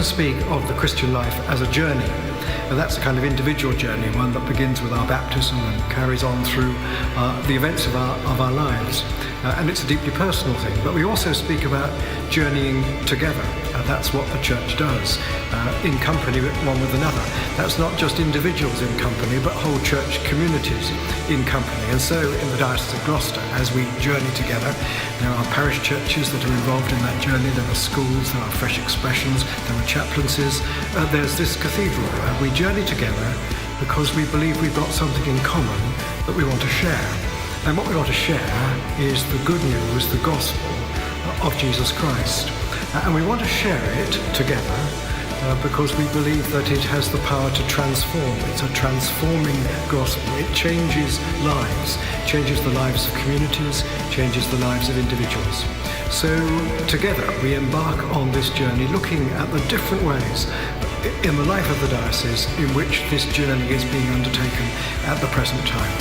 speak of the Christian life as a journey. And that's a kind of individual journey, one that begins with our baptism and carries on through the events of our lives. And it's a deeply personal thing. But we also speak about journeying together. That's what the church does, in company one with another. That's not just individuals in company, but whole church communities in company. And so in the Diocese of Gloucester, as we journey together, there are parish churches that are involved in that journey, there are schools, there are fresh expressions, there are chaplaincies, there's this cathedral. We journey together because we believe we've got something in common that we want to share. And what we want to share is the good news, the gospel of Jesus Christ. And we want to share it together because we believe that it has the power to transform. It's a transforming gospel. It changes lives, changes the lives of communities, changes the lives of individuals. So together we embark on this journey looking at the different ways in the life of the diocese in which this journey is being undertaken at the present time.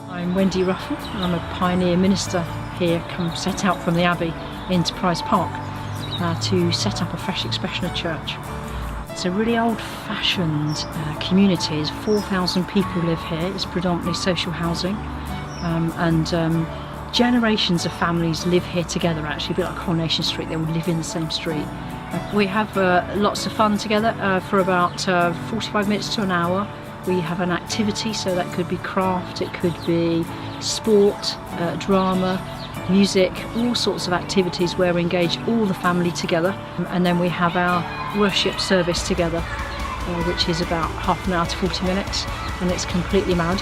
I'm Wendy Rufford. I'm a pioneer minister here, set out from the Abbey into Prize Park to set up a fresh expression of church. It's a really old-fashioned community. There's 4,000 people live here. It's predominantly social housing, and generations of families live here together. Actually, a bit like Coronation Street, they would live in the same street. We have lots of fun together for about 45 minutes to an hour. We have an activity, so that could be craft, it could be sport, drama, music, all sorts of activities where we engage all the family together. And then we have our worship service together, which is about half an hour to 40 minutes, and it's completely mad.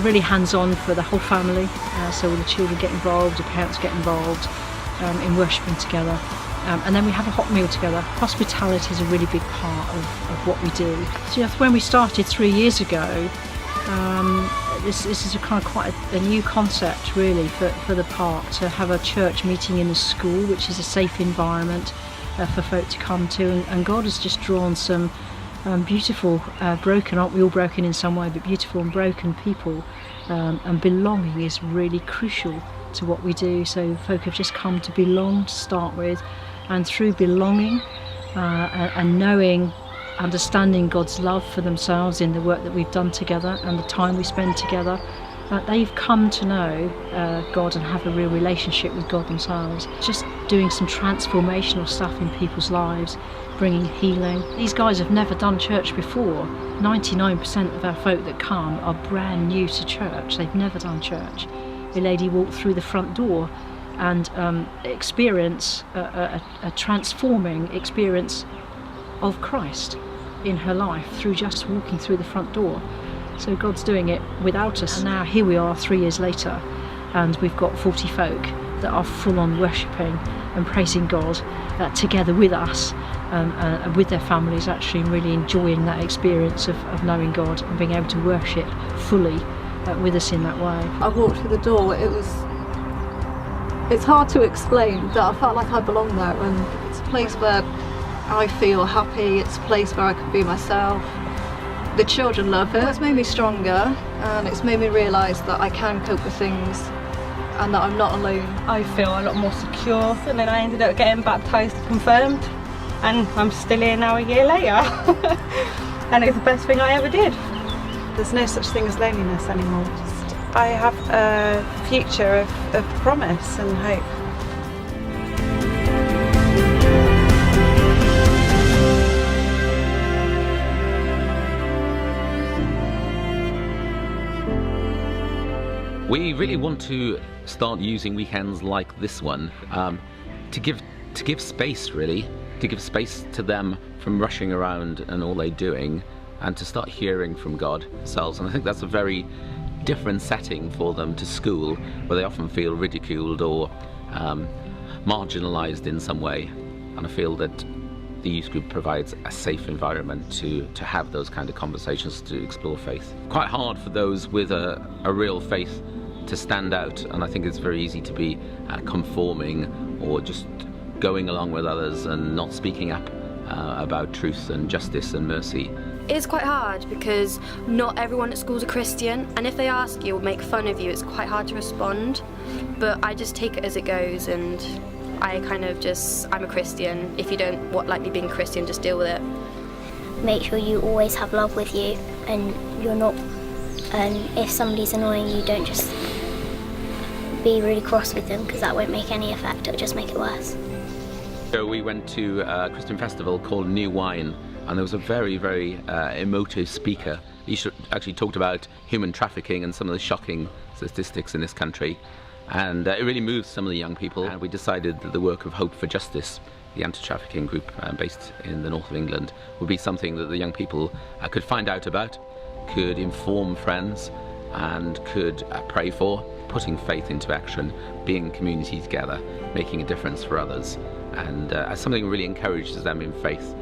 Really hands-on for the whole family, so all the children get involved, the parents get involved in worshipping together. And then we have a hot meal together. Hospitality is a really big part of what we do. So when we started 3 years ago, this is a kind of quite a new concept really for the park, to have a church meeting in the school, which is a safe environment for folk to come to. And God has just drawn some beautiful, broken, aren't we all broken in some way, but beautiful and broken people. And belonging is really crucial to what we do. So folk have just come to belong to start with. And through belonging and knowing, understanding God's love for themselves in the work that we've done together and the time we spend together, they've come to know God and have a real relationship with God themselves. Just doing some transformational stuff in people's lives, bringing healing. These guys have never done church before. 99% of our folk that come are brand new to church. They've never done church. A lady walked through the front door and experience a transforming experience of Christ in her life through just walking through the front door. So God's doing it without us. And now here we are 3 years later, and we've got 40 folk that are full on worshipping and praising God together with us and with their families, actually really enjoying that experience of knowing God and being able to worship fully with us in that way. I walked through the door, it's hard to explain, that I felt like I belong there, and it's a place where I feel happy, it's a place where I can be myself. The children love it. It's made me stronger, and it's made me realise that I can cope with things and that I'm not alone. I feel a lot more secure, and then I ended up getting baptised and confirmed, and I'm still here now a year later. And it's the best thing I ever did. There's no such thing as loneliness anymore. I have a future of promise and hope. We really want to start using weekends like this one to give space, really, to give space to them from rushing around and all they're doing, and to start hearing from God themselves. And I think that's a very different setting for them to school, where they often feel ridiculed or marginalised in some way. And I feel that the youth group provides a safe environment to have those kind of conversations, to explore faith. Quite hard for those with a real faith to stand out, and I think it's very easy to be conforming or just going along with others and not speaking up about truth and justice and mercy. It's quite hard because not everyone at school's a Christian, and if they ask you or make fun of you, it's quite hard to respond. But I just take it as it goes, and I kind of I'm a Christian. If you don't like me being a Christian, just deal with it. Make sure you always have love with you, and if somebody's annoying you, don't just be really cross with them, because that won't make any effect, it'll just make it worse. So we went to a Christian festival called New Wine, and there was a very, very emotive speaker. He actually talked about human trafficking and some of the shocking statistics in this country. And it really moved some of the young people. And we decided that the work of Hope for Justice, the anti-trafficking group based in the north of England, would be something that the young people could find out about, could inform friends, and could pray for, putting faith into action, being community together, making a difference for others. And something really encourages them in faith.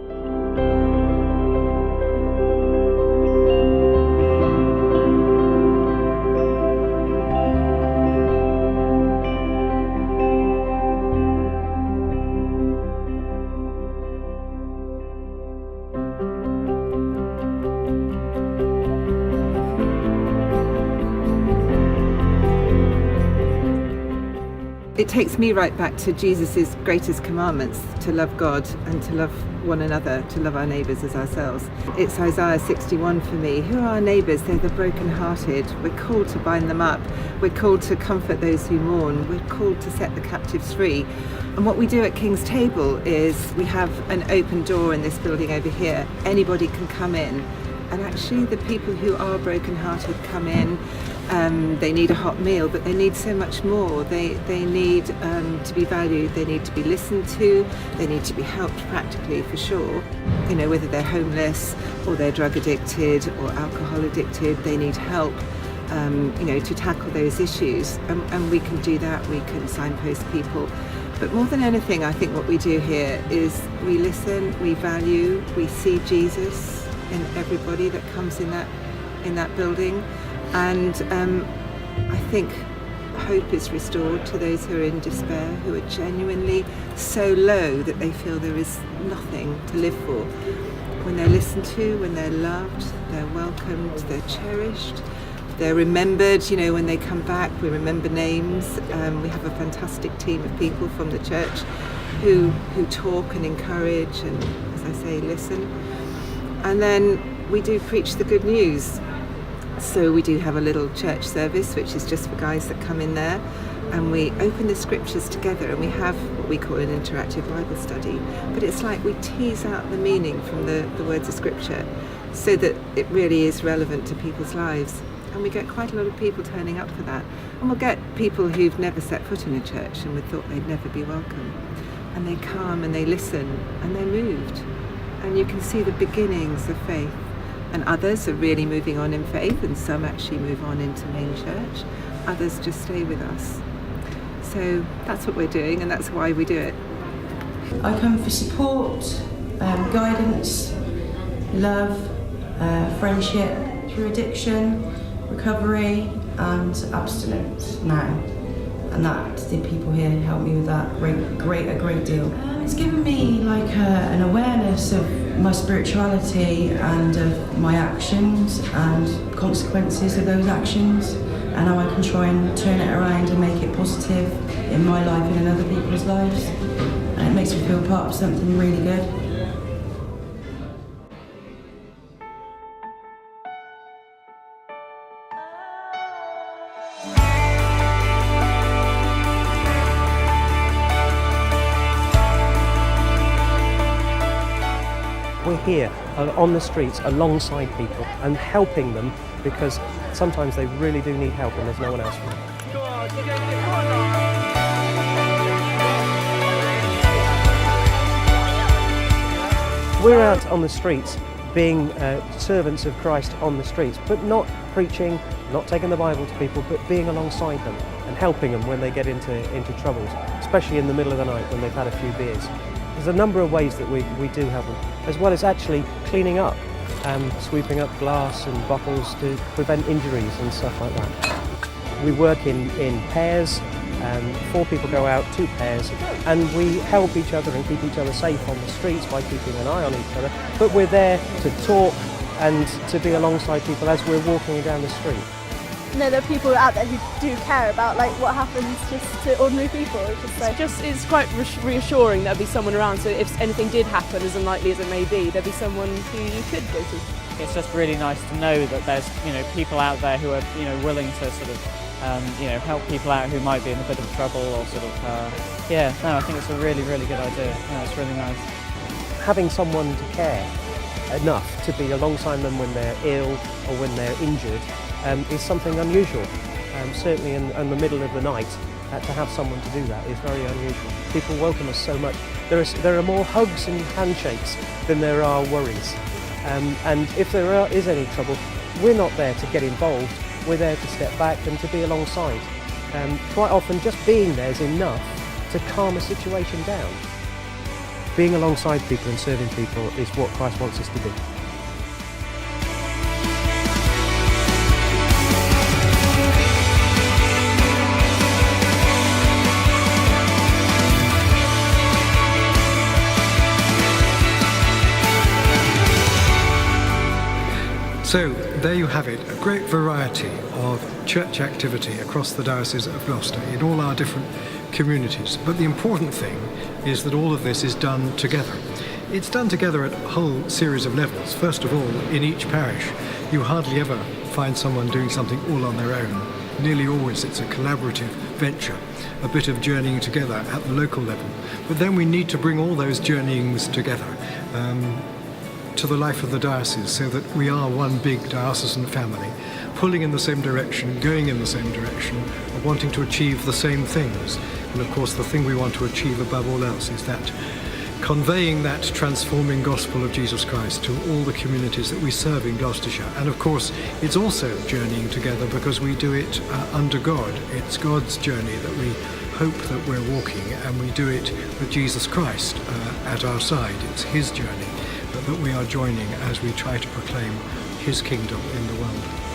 It takes me right back to Jesus' greatest commandments, to love God and to love one another, to love our neighbours as ourselves. It's Isaiah 61 for me. Who are our neighbours? They're the brokenhearted. We're called to bind them up. We're called to comfort those who mourn. We're called to set the captives free. And what we do at King's Table is we have an open door in this building over here. Anybody can come in. And actually the people who are brokenhearted come in. They need a hot meal, but they need so much more. They need to be valued, they need to be listened to, they need to be helped practically for sure. You know, whether they're homeless or they're drug addicted or alcohol addicted, they need help, to tackle those issues. And we can do that, we can signpost people. But more than anything, I think what we do here is we listen, we value, we see Jesus in everybody that comes in that building. And I think hope is restored to those who are in despair, who are genuinely so low that they feel there is nothing to live for. When they're listened to, when they're loved, they're welcomed, they're cherished, they're remembered. You know, when they come back, we remember names. We have a fantastic team of people from the church who talk and encourage and, as I say, listen. And then we do preach the good news. So we do have a little church service, which is just for guys that come in there, and we open the scriptures together, and we have what we call an interactive Bible study. But it's like we tease out the meaning from the words of scripture so that it really is relevant to people's lives. And we get quite a lot of people turning up for that. And we'll get people who've never set foot in a church and we thought they'd never be welcome. And they come and they listen and they're moved. And you can see the beginnings of faith. And others are really moving on in faith, and some actually move on into main church. Others just stay with us. So that's what we're doing, and that's why we do it. I come for support, guidance, love, friendship through addiction, recovery and abstinence now. And that the people here help me with that a great deal. It's given me like an awareness of my spirituality and of my actions and consequences of those actions, and how I can try and turn it around and make it positive in my life and in other people's lives. And it makes me feel part of something really good. We're here on the streets alongside people and helping them, because sometimes they really do need help and there's no one else for them. We're out on the streets being servants of Christ on the streets, but not preaching, not taking the Bible to people, but being alongside them and helping them when they get into troubles, especially in the middle of the night when they've had a few beers. There's a number of ways that we do help them, as well as actually cleaning up, sweeping up glass and bottles to prevent injuries and stuff like that. We work in pairs, 4 people go out, 2 pairs, and we help each other and keep each other safe on the streets by keeping an eye on each other. But we're there to talk, and to be alongside people as we're walking down the street. There are people out there who do care about like what happens just to ordinary people. It's quite reassuring there'll be someone around, so if anything did happen, as unlikely as it may be, there'll be someone who you could go to. It's just really nice to know that there's people out there who are willing to sort of help people out who might be in a bit of trouble or sort of I think it's a really good idea. It's really nice. Having someone to care enough to be alongside them when they're ill or when they're injured is something unusual. Certainly in the middle of the night, to have someone to do that is very unusual. People welcome us so much. There are more hugs and handshakes than there are worries. And if there is any trouble, we're not there to get involved. We're there to step back and to be alongside. Quite often just being there is enough to calm a situation down. Being alongside people and serving people is what Christ wants us to do. So there you have it, a great variety of church activity across the Diocese of Gloucester in all our different communities. But the important thing is that all of this is done together. It's done together at a whole series of levels. First of all, in each parish, you hardly ever find someone doing something all on their own. Nearly always it's a collaborative venture, a bit of journeying together at the local level. But then we need to bring all those journeyings together to the life of the diocese, so that we are one big diocesan family, pulling in the same direction, going in the same direction, wanting to achieve the same things. And of course the thing we want to achieve above all else is that conveying that transforming gospel of Jesus Christ to all the communities that we serve in Gloucestershire. And of course it's also journeying together because we do it under God. It's God's journey that we hope that we're walking, and we do it with Jesus Christ at our side. It's his journey that we are joining as we try to proclaim his kingdom in the world.